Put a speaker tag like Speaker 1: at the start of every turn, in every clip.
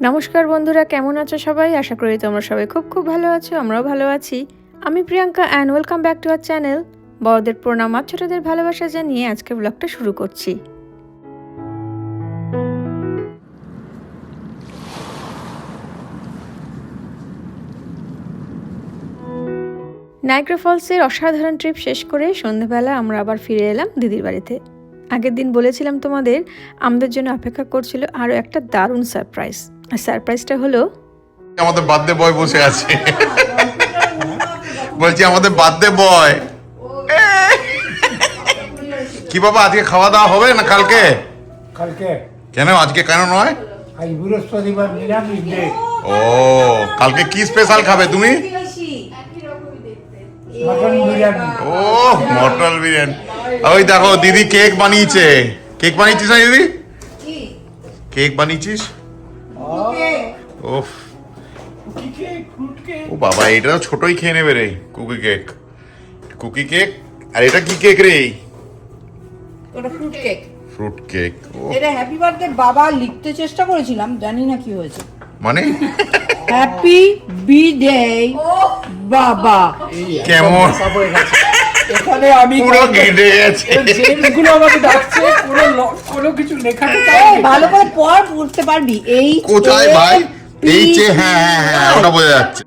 Speaker 1: নমস্কার বন্ধুরা, কেমন আছো সবাই? আশা করি তোমরা সবাই খুব ভালো আছো। আমরাও ভালো আছি। আমি Priyanka and welcome back to our channel. বড়দের প্রণাম আর ছোটদের ভালোবাসা জানিয়ে আজকে ব্লগটা শুরু করছি। নায়াগ্রা ফলসের অসাধারণ ট্রিপ শেষ করে সন্ধ্যাবেলা আমরা আবার ফিরে এলাম দিদির বাড়িতে। আগের দিন বলেছিলাম তোমাদের, আমাদের জন্য অপেক্ষা করছিল আরও একটা দারুণ সারপ্রাইজ। আর সারপ্রাইজটা হলো
Speaker 2: আমাদের বার্থডে বয় বসে আছে। বলছি আমাদের বার্থডে বয় কি বাবা, আজকে খাওয়া দাওয়া হবে না কালকে?
Speaker 3: কালকে
Speaker 2: কেন আজকে কেন নয়?
Speaker 3: আজ বৃহস্পতিবার নিরামিষ ডে।
Speaker 2: ও, কালকে কি স্পেশাল খাবে তুমি?
Speaker 3: মটন বিরিয়ানি।
Speaker 2: ও, মটন বিরিয়ানি। ওই দেখো দিদি কেক বানিয়েছে। কেক বানিয়েছিস না দিদি? কেক বানিয়েছিস? ওফ, ও বাবা, এটা তো ছোটই খেয়ে নেবে রে। Cookie cake, cookie cake. আর এটা কি কেক রে?
Speaker 4: ওটা ফ্রুট কেক।
Speaker 2: Fruit cake. ও
Speaker 4: এটা হ্যাপি বার্থডে বাবা লিখতে চেষ্টা করেছিলাম, জানি না কি হয়েছে।
Speaker 2: মানে
Speaker 4: হ্যাপি বিডে বাবা।
Speaker 2: কেমন
Speaker 3: এখানে আমি
Speaker 2: পুরো ঘেটে গেছে।
Speaker 3: জেমসগুলো আমাকে ডাকছে, কোনো কিছু লেখাতে
Speaker 4: এই, ভালো করে পড়, পড়তে পারবি। এই
Speaker 2: কোথায় ভাই? এই যে, হ্যাঁ ওটা বোঝা যাচ্ছে।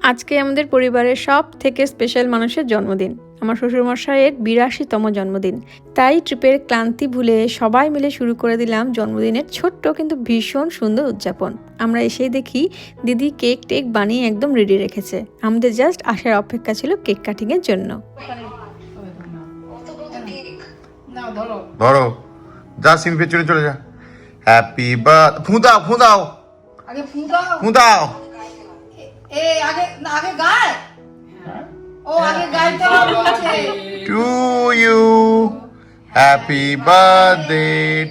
Speaker 1: আজকে আমাদের পরিবারের সব থেকে স্পেশাল মানুষের জন্মদিন। আমার শ্বশুরমশাইয়ের ৮২তম জন্মদিন। তাই ট্রিপের ক্লান্তি ভুলে সবাই মিলে শুরু করে দিলাম জন্মদিনের ছোট্ট কিন্তু ভীষণ সুন্দর উদযাপন। আমরা এসেই দেখি দিদি কেক টেক বানিয়ে একদম রেডি রেখেছে। আমাদের জাস্ট আসার অপেক্ষা ছিল কেক কাটিংয়ের জন্য।
Speaker 2: ধরো, যা সিন পেছনে চলে যা। হ্যাপি বার্থ, ফুঁদাও ফুঁদাও
Speaker 4: আগে ফুঁকাও।
Speaker 2: ফুঁদাও।
Speaker 4: এই আগে না, আগে গায়। ও আগে গাইতে হবে।
Speaker 2: To you, happy birthday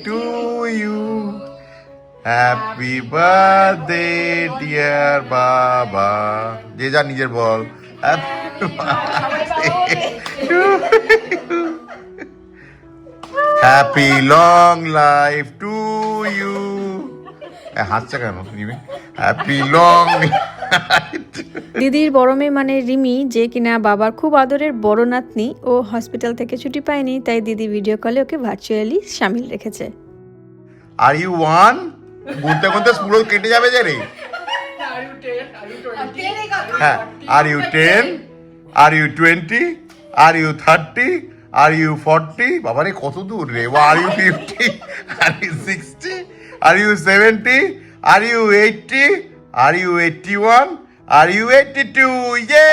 Speaker 2: to you, happy birthday dear বাবা। যে যা নিজের বল। Happy long life to you. হাসছে কেন? Happy long.
Speaker 1: দিদির বড় মেয়ে মানে রিমি, যে কিনা বাবার খুব আদরের বড় নাতনি, ও হসপিটাল থেকে ছুটি পায়নি, তাই দিদি ভিডিও কলে ওকে ভার্চুয়ালি সামিল রেখেছে।
Speaker 2: Are you one? গুনতে গুনতে পুরো কেটে যাবে যে রে। হ্যাঁ, are you 10, are you 20, are you 30, are you 40? বাবারে কত দূর রে। Are you 50, are you 60, are you 70, are you 80, are you 81, are you 82? ইয়ে!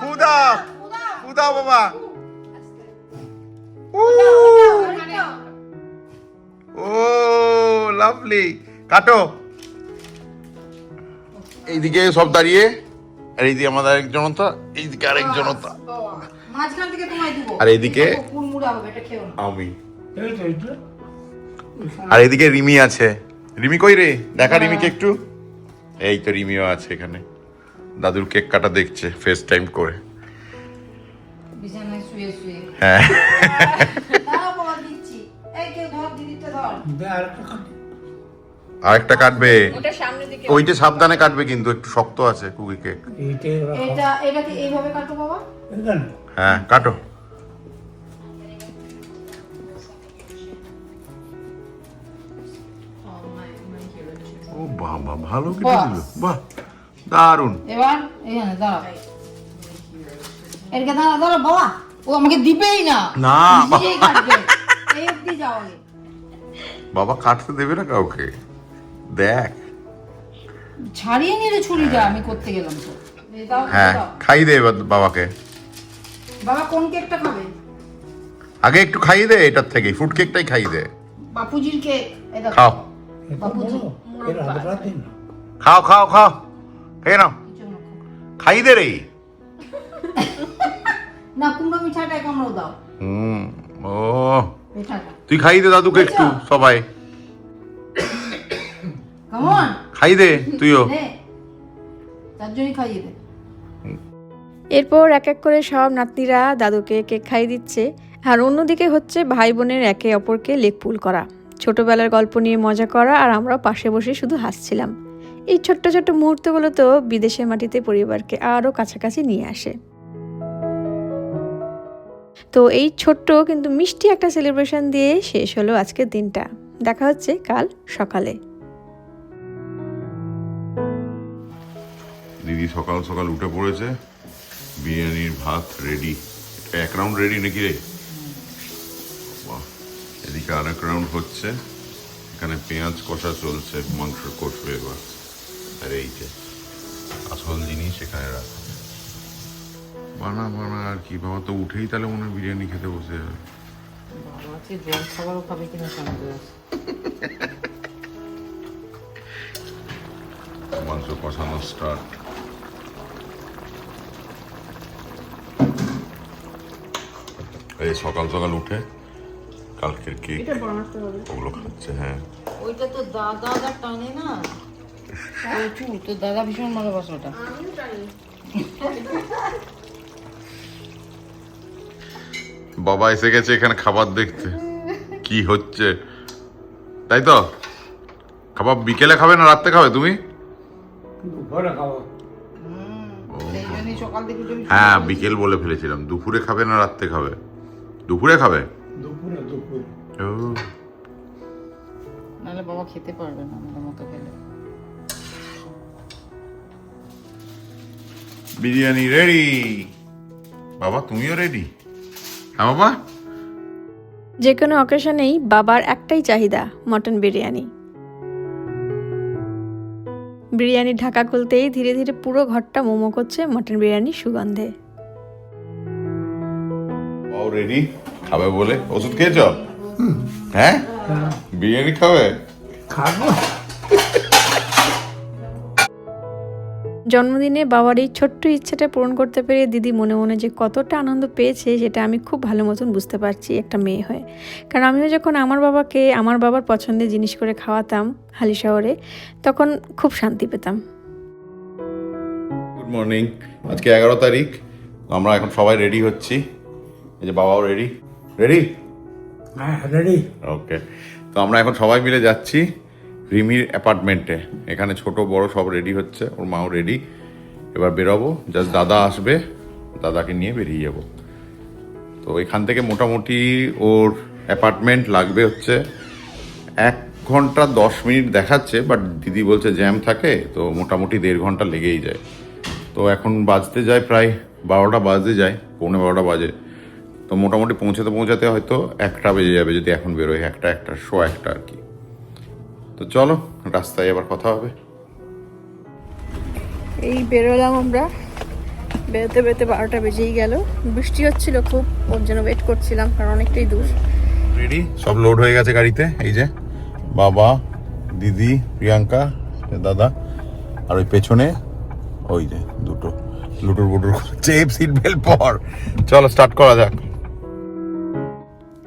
Speaker 2: ফুদা ফুদা বাবা। ও লাভলি। কাটো। এইদিকে সব দাঁড়িয়ে, আর এইদিকে আমাদের আরেকজনতা, এইদিকে আরেকজনতা,
Speaker 4: মাঝখান থেকে তোমায় দিব।
Speaker 2: আর এইদিকে
Speaker 4: কুড়মুড়া হবে, এটা খেও না।
Speaker 2: আমি। আর এইদিকে রিমি আছে। রিমি কই রে? দেখা রিমিকে একটু। এই তো রিমিও আছে এখানে, দাদুর কেক কাটা দেখছে ফেস টাইম করে।
Speaker 4: বিছানায় শুয়ে শুয়ে।
Speaker 2: হ্যাঁ,
Speaker 4: দাঁড়াও বাবা, দিচ্ছি। এই কে ধর, দিদিতে ধর।
Speaker 2: আরেকটা কাটবে। ওইটা সাবধানে কাটবে কিন্তু, একটু শক্ত আছে কুকি কেক।
Speaker 4: এটাকে এইভাবে কাটো বাবা।
Speaker 2: হ্যাঁ কাটো। ও বাবা, ভালো কেটে দিল। বাহ, দারুন।
Speaker 4: এবার এখানে দাঁড়াও। এরকে দাঁড়া, দাঁড়া বাবা। ও আমাকে দিবেই না।
Speaker 2: না,
Speaker 4: নিজেই কাটবে। এই অবধি যাও আগে।
Speaker 2: বাবা কাটতে দেবে না কাউকে। দেখ,
Speaker 4: ছাড়িয়ে নিলে ছুরিটা, আমি করতে গেলাম তো। এই দাও,
Speaker 2: হ্যাঁ
Speaker 4: দাও।
Speaker 2: খাই দে এবার বাবাকে।
Speaker 4: বাবা কোন কেকটা খাবে?
Speaker 2: আগে একটু খাইয়ে দে এটার থেকে, ফ্রুট কেকটাই খাইয়ে দে।
Speaker 4: বাপুজির কেক। এই দেখো।
Speaker 2: খাও
Speaker 4: বাপুজি।
Speaker 2: খাও খাও খাও, খেয়ে নাও, খাইয়ে দে রে।
Speaker 4: না, কুমড়ো মিঠাটা কামড়ো দাও।
Speaker 2: ও,
Speaker 4: মিঠাটা।
Speaker 2: তুই খাইয়ে দে দাদুকে একটু সবাই।
Speaker 4: কেমন?
Speaker 2: খাইয়ে দে তুইও।
Speaker 4: নে। তার জন্যই খাইয়ে দে।
Speaker 1: এরপর এক এক করে সব নাতনিরা দাদুকে কেক খাইয়ে দিচ্ছে। আর অন্যদিকে হচ্ছে ভাই বোনের একে অপরকে লেগ পুল করা। ছোটবেলার গল্প নিয়ে মজা করা আর আমরাও পাশে বসে শুধু হাসছিলাম। এই ছোট্ট ছোট্ট মুহূর্তগুলো তো বিদেশের মাটিতে পরিবারকে আরও কাছাকাছি নিয়ে আসে। তো এই ছোট্ট কিন্তু মিষ্টি একটা সেলিব্রেশন দিয়ে শেষ হলো আজকের দিনটা। দেখা হচ্ছে কাল সকালে।
Speaker 2: দিদি সকাল সকাল উঠে পড়েছে, বিরিয়ানির ভাত রেডি। এক রাউন্ড রেডি নাকি রে? বাহ, এদিকে আর এক রাউন্ড হচ্ছে। এখানে পেঁয়াজ কষা চলছে, মাংস কষবে এবার। আর এই যে আসল জিনিস এখানে রাখা। বানা বানা আর কি, বাবা তো উঠেই তাহলে মনে হয় বিরিয়ানি খেতে বসে যাবে।
Speaker 4: বাবা আজকে জল খাবারও খাবে কিনা সন্দেহ আছে।
Speaker 2: মাংস কষানো স্টার্ট। এই সকাল সকাল উঠে কালকের কেক ওগুলো খাচ্ছে। হ্যাঁ,
Speaker 4: ওইটা তো দাদা টানে না প্রচুর, তো দাদা ভীষণ ভালোবাসে ওটা।
Speaker 2: বাবা এসে গেছে এখানে খাবার দেখতে কি হচ্ছে, তাই তো? খাবার বিকেলে খাবে না রাত্রে খাবে তুমি?
Speaker 3: দুপুরে খাবো।
Speaker 4: সেই জন্যই সকাল থেকে তুমি
Speaker 2: হ্যাঁ, বিকেল বলে ফেলেছিলাম। দুপুরে খাবে না রাত্রে খাবে? দুপুরে খাবে।
Speaker 3: দুপুরে দুপুরে
Speaker 2: ও,
Speaker 4: নাহলে বাবা খেতে পারবে না আমাদের মতো খেলে।
Speaker 2: বিরিয়ানি রেডি। বাবা তুমিও রেডি? হ্যাঁ বাবা।
Speaker 1: যে কোনো অকেশনেই বাবার একটাই চাহিদা, মটন বিরিয়ানি। বিরিয়ানির ঢাকা খুলতেই ধীরে ধীরে পুরো ঘরটা মোমো করছে মটন বিরিয়ানির সুগন্ধে।
Speaker 2: ও রেডি খাবে বলে। ওষুধ খেয়েছ? হ্যাঁ, বিরিয়ানি খাবে?
Speaker 3: খাবো।
Speaker 1: জন্মদিনে বাবার এই ছোট্ট ইচ্ছাটা পূরণ করতে পেরে দিদি মনে মনে যে কতটা আনন্দ পেয়েছে সেটা আমি খুব ভালো মতন বুঝতে পারছি একটা মেয়ে হয়ে। কারণ আমিও যখন আমার বাবাকে আমার বাবার পছন্দের জিনিস করে খাওয়াতাম হালি শহরে, তখন খুব শান্তি পেতাম।
Speaker 2: Good morning. আজকে 11 তারিখ। আমরা এখন সবাই রেডি হচ্ছি। এই যে বাবাও রেডি। রেডি?
Speaker 3: হ্যাঁ রেডি।
Speaker 2: ওকে। তো আমরা এখন সবাই মিলে যাচ্ছি রিমির অ্যাপার্টমেন্টে। এখানে ছোট বড় সব রেডি হচ্ছে, ওর মাও রেডি। এবার বেরোবো, জাস্ট দাদা আসবে, দাদাকে নিয়ে বেরিয়ে যাব। তো এখান থেকে মোটামুটি ওর অ্যাপার্টমেন্ট লাগবে হচ্ছে 1 ঘন্টা 10 মিনিট দেখাচ্ছে, বাট দিদি বলছে জ্যাম থাকে, তো মোটামুটি 1.5 ঘন্টা লেগেই যায়। তো এখন বাজতে যায় প্রায় 12টা বাজতে যায়, 11:45 বাজে। তো মোটামুটি পৌঁছাতে হয়তো 1টা বেজে যাবে যদি এখন বেরোয়, 1টা শো 1টা আর কি। তো চলো রাস্তায় আবার কথা হবে।
Speaker 1: এই বেরোলাম আমরা, বেরোতে বেরোতে 12টা বেজেই গেল। বৃষ্টি হচ্ছিল খুব, ওর জন্য ওয়েট করছিলাম কারণ অনেকটাই দূর।
Speaker 2: রেডি, সব লোড হয়ে গেছে গাড়িতে। এই যে বাবা, দিদি, প্রিয়াঙ্কা, দাদা, আর ওই পেছনে ওই যে দুটো লুটুর বুটুর চেপ সিট বেল্ট পর। চলো স্টার্ট করা যাক।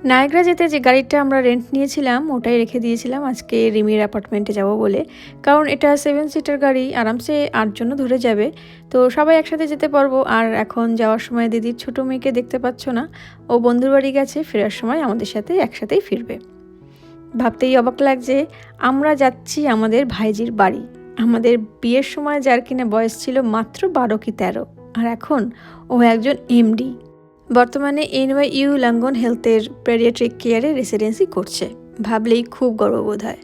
Speaker 1: নায়গ্রা যেতে যে গাড়িটা আমরা রেন্ট নিয়েছিলাম ওটাই রেখে দিয়েছিলাম আজকে রিমির অ্যাপার্টমেন্টে যাব বলে, কারণ এটা 7 সিটার গাড়ি, আরামসে 8 জন ধরে যাবে, তো সবাই একসাথে যেতে পারবো। আর এখন যাওয়ার সময় দিদির ছোট মেয়েকে দেখতে পাচ্ছ না, ও বন্ধুর বাড়ি গেছে, ফেরার সময় আমাদের সাথে একসাথেই ফিরবে। ভাবতেই অবাক লাগছে আমরা যাচ্ছি আমাদের ভাইজির বাড়ি। আমাদের বিয়ের সময় যার কিনা বয়স ছিল মাত্র 12 কি 13, আর এখন ও একজন এমডি। বর্তমানে NYU লঙ্গন হেলথের পেডিয়াট্রিক কেয়ারে রেসিডেন্সি করছে। ভাবলেই খুব গর্ববোধ হয়।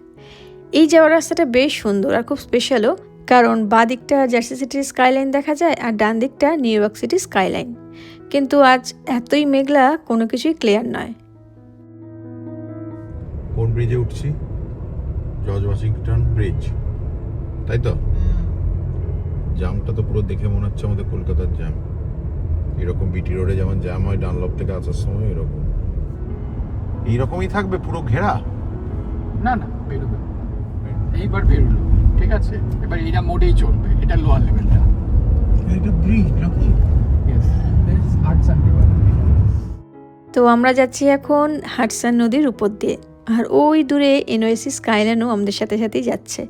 Speaker 1: এই যাওয়ার রাস্তাটা বেশ সুন্দর আর খুব স্পেশালও, কারণ বাঁ দিকটা জার্সি সিটির স্কাইলাইন দেখা যায় আর ডান দিকটা নিউ ইয়র্ক সিটির স্কাইলাইন। কিন্তু আজ এতই মেঘলা, কোনো কিছুই ক্লিয়ার নয়।
Speaker 2: কোন ব্রিজে উঠছি? জর্জ ওয়াশিংটন ব্রিজ, তাই তো? জ্যামটা তো পুরো দেখে মনে হচ্ছে আমাদের কলকাতার জ্যাম। এরকম বিটি রোডে যেমন জ্যাম হয় ডানলপ থেকে আসার সময়, এইরকমই থাকবে পুরো ঘেরা।
Speaker 3: না না বেরোবে, এইবার বেরোলো, ঠিক আছে। এবার এটা মোডেই চলবে, এটা লোয়ার লেভেলটা।
Speaker 2: এটা ব্রিজ নাকি?
Speaker 3: Yes, this Hudson river.
Speaker 1: তো আমরা যাচ্ছি এখন হাডসন নদীর উপর দিয়ে, আর ওই দূরে NYC স্কাইলাইনও আমাদের সাথে সাথেই যাচ্ছে।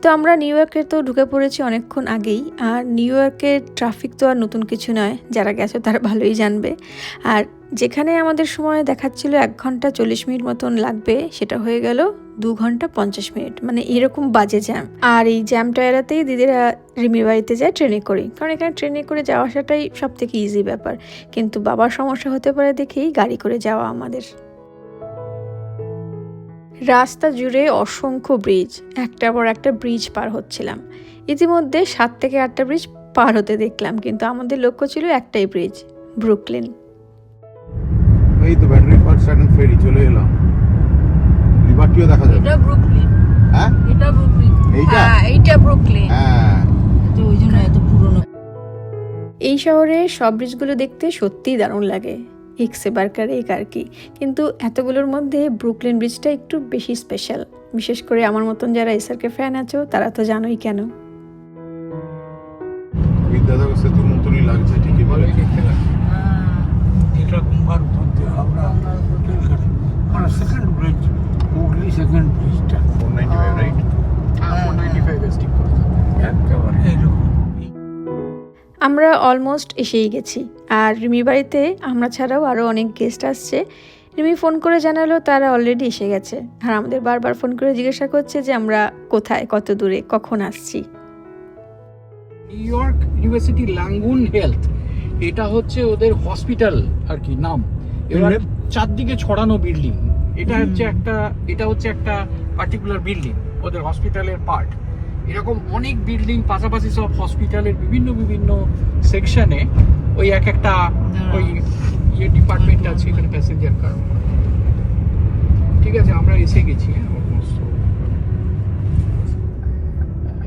Speaker 1: তো আমরা নিউ ইয়র্কে তো ঢুকে পড়েছি অনেকক্ষণ আগেই, আর নিউ ইয়র্কের ট্রাফিক তো আর নতুন কিছু নয়, যারা গেছো তারা ভালোই জানবে। আর যেখানে আমাদের সময় দেখাচ্ছিল 1 ঘন্টা 40 মিনিট মতন লাগবে, সেটা হয়ে গেল 2 ঘন্টা 50 মিনিট, মানে এরকম বাজে জ্যাম। আর এই জ্যামটা এড়াতেই দিদিরা রিমির বাড়িতে যায় ট্রেনে করে, কারণ এখানে ট্রেনে করে যাওয়া আসাটাই সব থেকে ইজি ব্যাপার। কিন্তু বাবার সমস্যা হতে পারে দেখেই গাড়ি করে যাওয়া আমাদের। রাস্তা জুড়ে অসংখ্য ব্রিজ, একটার পর একটা ব্রিজ পার হচ্ছিলাম। ইতিমধ্যে 7 থেকে 8টা ব্রিজ পার হতে দেখলাম, কিন্তু আমাদের লক্ষ্য ছিল একটাই ব্রিজ, ব্রুকলিন।
Speaker 2: এই তো ব্যাটারি পার্ক স্ট্যান্ড ফেরি চলে এলাম, লিবার্টিও দেখা যাবে।
Speaker 4: এটা ব্রুকলিন,
Speaker 2: হ্যাঁ
Speaker 4: এটা ব্রুকলিন,
Speaker 2: এইটা
Speaker 4: এইটা ব্রুকলিন,
Speaker 2: হ্যাঁ
Speaker 4: তো ওই জন্য এত পুরনো।
Speaker 1: এই শহরে সব ব্রিজগুলো দেখতে সত্যিই দারুণ লাগে, এক্সে বার্কার এক আর কি। কিন্তু এতগুলোর মধ্যে ব্রুকলিন ব্রিজটা একটু বেশি স্পেশাল, বিশেষ করে আমার মতন যারা এসআরকে ফ্যান আছো তারা তো জানোই কেন।
Speaker 2: বিদ্যাসাগর সেতুর মতনই লাগছে, ঠিকই বলেছে।
Speaker 5: এটা গঙ্গার উপর দিয়ে হাওড়া রেলঘাট, মানে সেকেন্ড ব্রিজ, হুগলি সেকেন্ড ব্রিজটা
Speaker 2: 495 রাইট?
Speaker 3: 495 ঠিক করে।
Speaker 5: একেবারে এইরকম।
Speaker 1: আমরা অলমোস্ট এসেই গেছি, আর রিমি বাড়িতে আমরা ছাড়াও আরও অনেক গেস্ট আসছে। রিমি ফোন করে জানালো তারা অলরেডি এসে গেছে, আর আমাদের বারবার ফোন করে জিজ্ঞাসা করছে যে আমরা কোথায়, কত দূরে, কখন আসছি।
Speaker 3: নিউ ইয়র্ক ইউনিভার্সিটি ল্যাঙ্গুন হেলথ, এটা হচ্ছে ওদের হসপিটাল আর কি নাম। এবার চারদিকে ছড়ানো বিল্ডিং, এটা হচ্ছে একটা পার্টিকুলার বিল্ডিং, ওদের হসপিটালের পার্ট। এরকম অনেক বিল্ডিং পাশাপাশি, সব হসপিটালের বিভিন্ন বিভিন্ন সেকশনে ওই এক একটা ওই ডিপার্টমেন্ট আছে। এখানে প্যাসেঞ্জার কার, ঠিক আছে, আমরা এসে গেছি অলমোস্ট।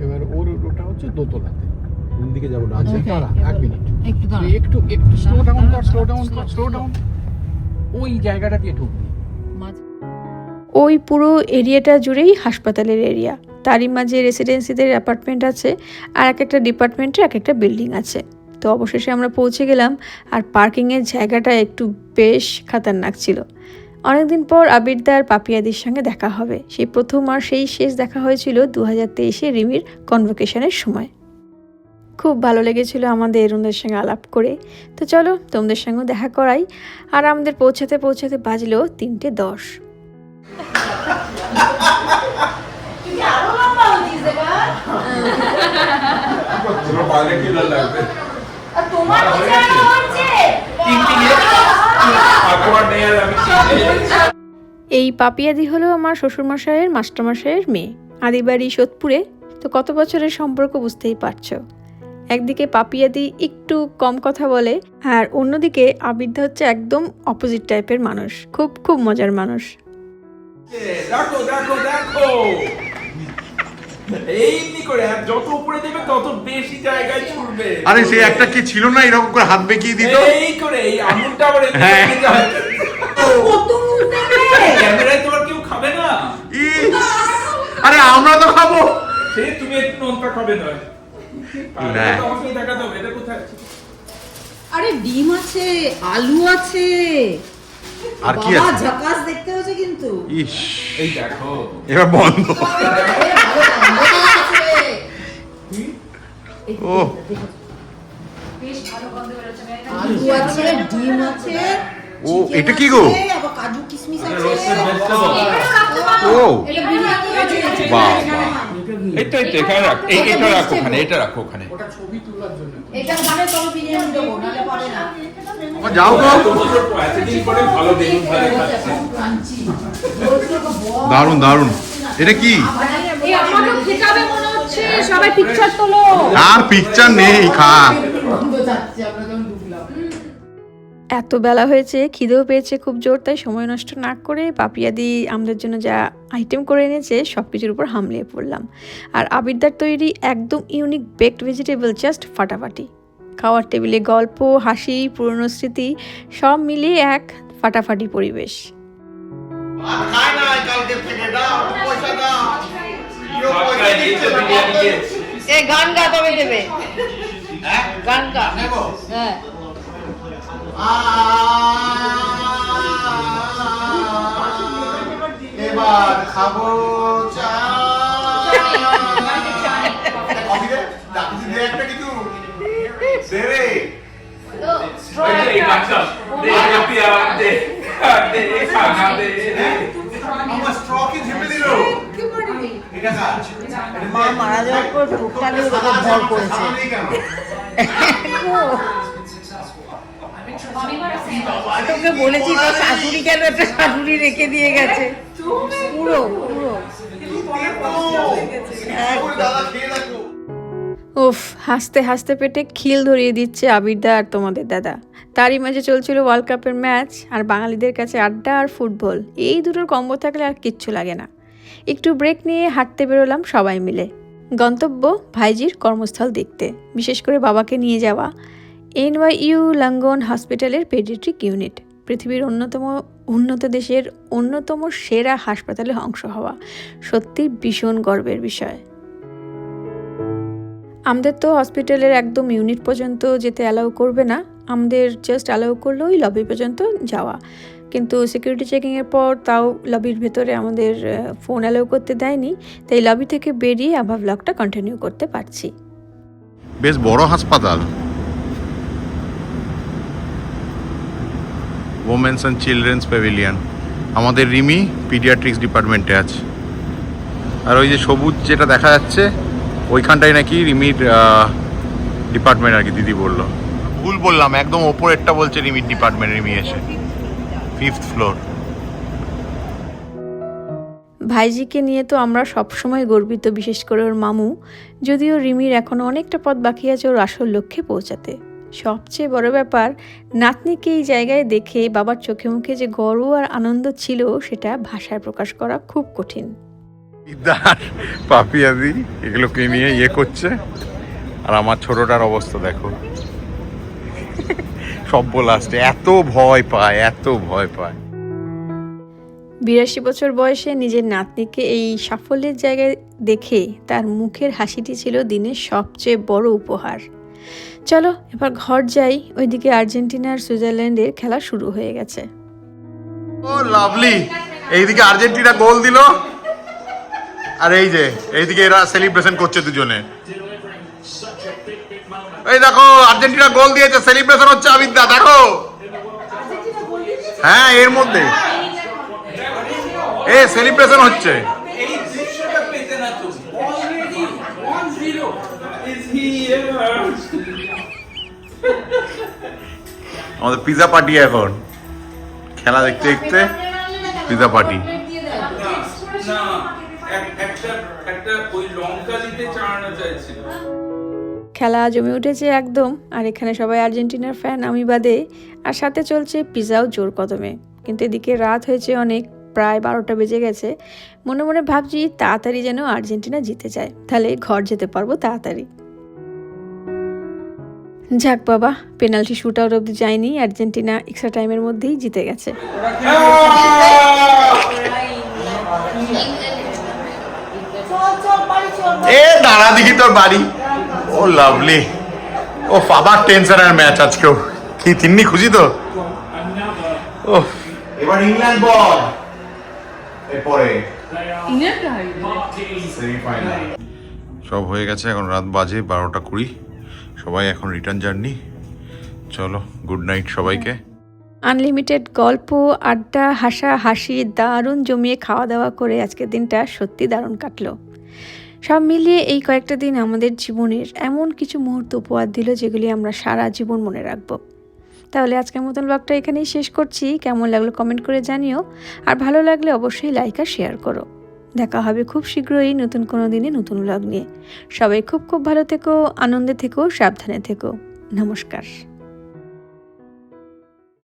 Speaker 3: এবার ওটা হচ্ছে দোতলাতে।
Speaker 2: কোন দিকে যাবো? ডান
Speaker 3: আচ্ছা,
Speaker 2: দিকে?
Speaker 3: দাঁড়া, এক মিনিট,
Speaker 4: একটু দাঁড়া।
Speaker 3: একটু স্লো ডাউন। ওই জায়গাটা দিয়ে ঢুকবি।
Speaker 1: ওই পুরো এরিয়াটা জুড়েই হাসপাতালের এরিয়া, তারই মাঝে রেসিডেন্সিদের অ্যাপার্টমেন্ট আছে, আর এক একটা ডিপার্টমেন্টের এক একটা বিল্ডিং আছে। তো অবশেষে আমরা পৌঁছে গেলাম, আর পার্কিংয়ের জায়গাটা একটু বেশ খাতারনাক ছিল। অনেকদিন পর আবিরদা আর পাপিয়াদির সঙ্গে দেখা হবে, সেই প্রথম আর সেই শেষ দেখা হয়েছিল 2023-এ রিমির কনভোকেশনের সময়। খুব ভালো লেগেছিল আমাদের ওদের সঙ্গে আলাপ করে। তো চলো তোমাদের সঙ্গেও দেখা করাই। আর আমাদের পৌঁছাতে পৌঁছাতে বাজলো 3:10।
Speaker 4: তুমি আরো লম্বা হচ্ছিস এবার।
Speaker 2: পুরো বাইরে কি লাগবে?
Speaker 4: আর তোমার নিচে আরো হচ্ছে।
Speaker 1: এই পাপিয়াদি হলো আমার শ্বশুরমশাইয়ের মাস্টারমশাইয়ের মেয়ে, আদিবাড়ি সোদপুরে। তো কত বছরের সম্পর্ক বুঝতেই পারছো। একদিকে পাপিয়াদি একটু কম কথা বলে, আর অন্যদিকে আবিদ্যা হচ্ছে একদম অপোজিট টাইপের মানুষ, খুব খুব মজার মানুষ।
Speaker 6: দেখো দেখো দেখো, এইনি করে যত উপরে দেবে তত বেশি জায়গায় ছুটবে।
Speaker 2: আরে সে একটা কি ছিল না এরকম করে হাত বেঁকিয়ে দিত?
Speaker 6: এই করে এই আঙুলটা আবার
Speaker 2: হ্যাঁ।
Speaker 4: কত মুখ দেবে।
Speaker 6: ক্যামেরায় তোমার কেউ খাবে না,
Speaker 2: ইস, আরে আমরা তো খাবো।
Speaker 6: সে তুমি একটু নোনতা খাবে না।
Speaker 2: না।
Speaker 6: তোমাকে দেখাতে হবে এটা কোথায় আছে।
Speaker 4: আরে ডিম আছে, আলু আছে,
Speaker 2: আর কি
Speaker 4: বাবা
Speaker 2: আছে?
Speaker 4: ঝাকাস দেখতে হচ্ছে কিন্তু।
Speaker 2: ইস,
Speaker 6: এই দেখো
Speaker 2: এবার বন্ধ। ও
Speaker 4: আলু আছে, ডিম আছে,
Speaker 2: ও, এটা কি গো?
Speaker 4: আছে, আবার কাজু কিশমিশ আছে।
Speaker 2: ও
Speaker 4: এটা বিরিয়ানি আছে।
Speaker 2: বাহ,
Speaker 6: এই তো এখানে রাখো, এটা রাখো ওখানে, এটা রাখো ওখানে।
Speaker 3: ওটা ছবি তোলার জন্য।
Speaker 4: এটা মানে তবে বিরিয়ানি দেবো, নাহলে পাবে না।
Speaker 2: আমার যাও তো।
Speaker 6: এতদিন পরে ভালো বেগুন ভাজা খাচ্ছি।
Speaker 2: দারুন দারুন। এটা কি?
Speaker 4: এই আমাকে খেতাবে মনে হচ্ছে, সবাই পিকচার তোলো।
Speaker 2: আর পিকচার নেই, খা।
Speaker 4: বন্ধ যাচ্ছে, আমরা যখন ঢুকলাম।
Speaker 1: এত বেলা হয়েছে, খিদেও পেয়েছে খুব জোর, তাই সময় নষ্ট না করে পাপিয়াদি আমাদের জন্য যা আইটেম করে এনেছে সব কিছুর উপর হামলিয়ে পড়লাম। আর আবিরদার তৈরি একদম ইউনিক বেকড ভেজিটেবল জাস্ট ফাটাফাটি। খাওয়ার টেবিলে গল্প, হাসি, পুরনো স্মৃতি সব মিলিয়ে এক ফাটাফাটি পরিবেশ।
Speaker 4: এই গান গা তবে দেবে। গান গা। হ্যাঁ।
Speaker 2: এবার খাবো চা। কফি দে, একটা কিন্তু দে রে।
Speaker 6: এই গাছটা
Speaker 4: মা মারা যাওয়ার পর টোটালি ওকে ভর করেছে। তোকে বলেছি তো শাশুড়ি কেন একটা শাশুড়ি রেখে দিয়ে গেছে পুরো পুরো
Speaker 1: উফ, হাসতে হাসতে পেটে খিল ধরিয়ে দিচ্ছে আবিরদা আর তোমাদের দাদা। তারই মাঝে চলছিল ওয়ার্ল্ড কাপের ম্যাচ, আর বাঙালিদের কাছে আড্ডা আর ফুটবল, এই দুটোর কম্বো থাকলে আর কিচ্ছু লাগে না। একটু ব্রেক নিয়ে হাঁটতে বেরোলাম সবাই মিলে। গন্তব্য ভাইজির কর্মস্থল দেখতে, বিশেষ করে বাবাকে নিয়ে যাওয়া NYU লাঙ্গন হসপিটালের পেডিয়াট্রিক ইউনিট। পৃথিবীর উন্নত দেশের অন্যতম সেরা হাসপাতালে অংশ হওয়া সত্যি ভীষণ গর্বের বিষয়। আমাদের তো হসপিটালের একদম ইউনিট পর্যন্ত যেতে অ্যালাউ করবে না, আমাদের জাস্ট অ্যালাউ করলো ওই লবি পর্যন্ত যাওয়া। কিন্তু সিকিউরিটি চেকিংয়ের পর তাও লবির ভেতরে আমাদের ফোন অ্যালাউ করতে দেয়নি, তাই লবি থেকে বেরিয়ে আবার ব্লগটা কন্টিনিউ করতে পারছি।
Speaker 2: বেশ বড় হাসপাতাল, ওমেন্স অ্যান্ড চিলড্রেন্স প্যাভিলিয়ন। আমাদের রিমি পিডিয়াট্রিক্স ডিপার্টমেন্টে আছে, আর ওই যে সবুজ যেটা দেখা যাচ্ছে ওইখানটাই নাকি রিমির ডিপার্টমেন্ট আর কি, দিদি বললো। ভুল বললাম, একদম ওপরেরটা বলছে রিমির ডিপার্টমেন্ট, রিমি এসে 5th ফ্লোর।
Speaker 1: ভাইজিকে নিয়ে তো আমরা সবসময় গর্বিত, বিশেষ করে ওর মামু। যদিও রিমির এখনও অনেকটা পথ বাকি আছে ওর আসল লক্ষ্যে পৌঁছাতে। সবচেয়ে বড় ব্যাপার, নাতনিকে এই জায়গায় দেখে বাবার চোখে মুখে যে গর্ব আর আনন্দ ছিল সেটা ভাষায় প্রকাশ করা খুব কঠিন।
Speaker 2: পাপিয়াদি এগুলোকে নিয়ে ইয়ে করছে, আর আমার ছোটটার অবস্থা দেখো, সব লাস্টে এত ভয় পায়, এত ভয় পায়।
Speaker 1: 82 বছর বয়সে নিজের নাতনিকে এই সাফল্যের জায়গায় দেখে তার মুখের হাসিটি ছিল দিনের সবচেয়ে বড় উপহার। চলো এবার ঘর যাই, ওইদিকে আর্জেন্টিনা আর সুইজারল্যান্ডের খেলা শুরু হয়ে গেছে।
Speaker 2: ও লাভলি, এইদিকে আর্জেন্টিনা গোল দিল, আর এই যে এইদিকে এরা সেলিব্রেশন করছে দুজনে। এই দেখো আর্জেন্টিনা গোল দিয়েছে, সেলিব্রেশন হচ্ছে আবিদ্যা, দেখো। হ্যাঁ, এর মধ্যে সেলিব্রেশন হচ্ছে। আমাদের পিজা পার্টি, এখন খেলা দেখতে দেখতে পিজা পার্টি।
Speaker 1: খেলা জমে উঠেছে একদম, আর এখানে সবাই আর্জেন্টিনার ফ্যান, আমি বাদে। আর সাথে চলছে পিজাও জোর কদমে। কিন্তু এদিকে রাত হয়েছে অনেক, প্রায় 12টা বেজে গেছে। মনে মনে ভাবছি তাড়াতাড়ি যেন আর্জেন্টিনা জিতে যায়, তাহলে ঘর যেতে পারবো তাড়াতাড়ি। যাক বাবা, পেনাল্টি শুট আউট অব্দি যায়নি, আর্জেন্টিনা এক্সট্রা টাইমের মধ্যেই জিতে গেছে।
Speaker 2: দাঁড়া দেখি তোর বাড়ি। ও লাভলি, ও আবার টেনশনের ম্যাচ আজকেও। কি তিন্নি খুশি তো? ও এবার ইংল্যান্ড বল, এরপরে সেমিফাইনাল সব হয়ে গেছে। এখন রাত বাজে 12টা 20। সবাই এখন রিটার্ন জার্নি। চলো, গুড নাইট সবাইকে।
Speaker 1: আনলিমিটেড গল্প, আড্ডা, হাসা হাসি, দারুণ জমিয়ে খাওয়া দাওয়া করে আজকের দিনটা সত্যি দারুণ কাটলো। সব মিলিয়ে এই কয়েকটা দিন আমাদের জীবনের এমন কিছু মুহূর্ত উপহার দিল যেগুলি আমরা সারা জীবন মনে রাখবো। তাহলে আজকের মতন ব্লগটা এখানেই শেষ করছি। কেমন লাগলো কমেন্ট করে জানিও, আর ভালো লাগলে অবশ্যই লাইক আর শেয়ার করো। দেখা হবে খুব শীঘ্রই নতুন কোনো দিনে নতুন ব্লগ নিয়ে। সবাই খুব খুব ভালো থেকো, আনন্দে থেকো, সাবধানে থেকো। নমস্কার।